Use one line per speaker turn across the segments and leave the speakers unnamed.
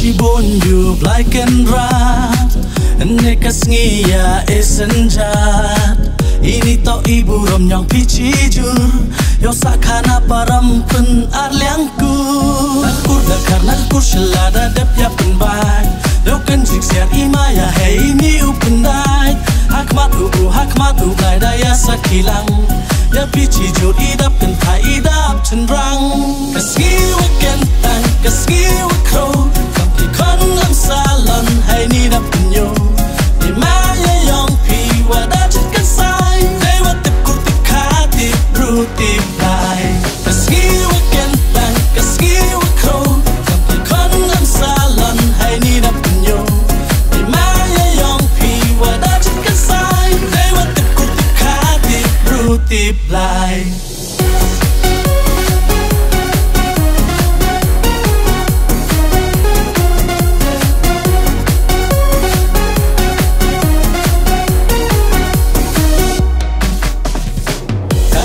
Ibon you like and rat Nekas ngiya esenjat Ini to ibu rom nyong pici jur Yo sakana param pen arliangku Nakur dakar nakur shelada dep ya penbai Yo kan jik siar imaya hey ini upendai Hakmat ublai daya sakilang Ya pici jur idap kan thai idap cendrang Kaski waken tang kaski wakro Kampi kon lam salon hey ni dap penyo Di maya yong pi wadajit kan sai Dewa tip kurtip katip brutip lai Kaski waken tang kaski wakro Kampi kon lam salon hey ni dap penyo Di maya yong pi wadajit kan sai Dewa tip kurtip katip brutip lai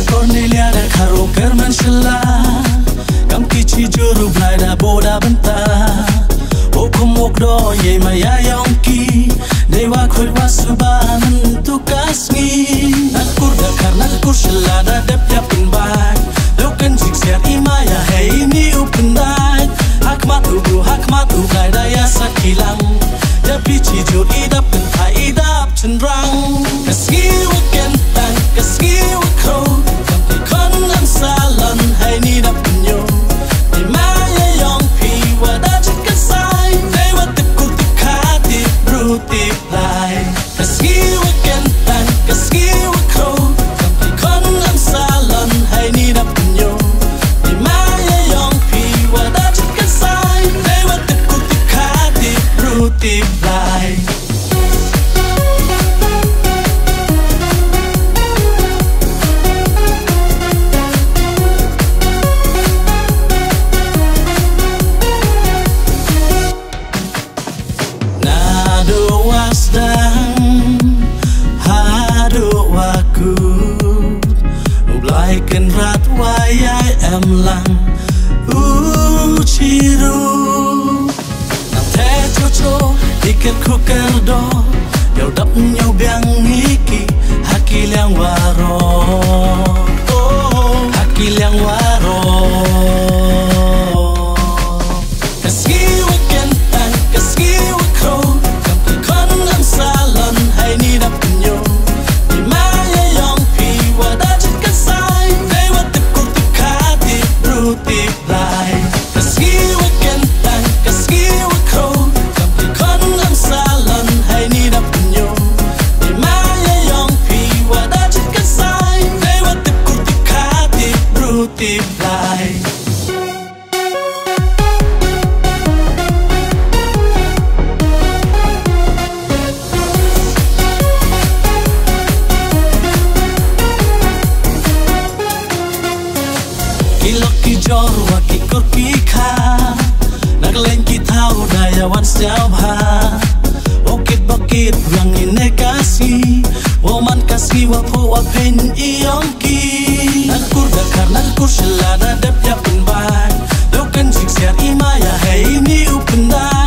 Cornelia da karo kerman shela Kam kichi juru blai da boda benta Okum okdo ye maya yongki Dewa khoi wasuban tu kasngi Nakur dakar nakur shela da dep ya penbai Lokan jik siar imaya hey ini upendai Hakmat ublai daya sakilang Ya pichi jur idap pentai idap cendrang Kaski waken tang kaski wakro salon hay ni dap penyo Di maya yong pi wadajit kan sai Dewa tip kurtip katip brutip lai Kaski waken tang kaski wakro Kampi kon lam salon hay ni dap penyo Di maya yong pi wadajit kan sai Dewa tip kurtip katip brutip lai Kan rat wayai em lang Uchiru Nang te cho cho Ikan kuker do Yau dap nhau biang iki Haki liang waro Haki liang waro Kaski waken tang kaski wakro Kampi kon lam salon hay ni dap penyo Di maya yong pi wadajit kan sai brutip lai Kaski waken tang kaski wakro Kampi kon lam salon hay ni dap penyo Di maya yong pi wadajit kan sai Dewa tip kurtip katip brutip lai Jor wa ki kur ki kha Nag lên ki thao daya wan stiao bha Okit bakit yang ine kasi Woman kasi wa po wa pen iyong ki Nakur dakar nakur shelada dep ya penbai Lokan jik siar imaya hey ni upendai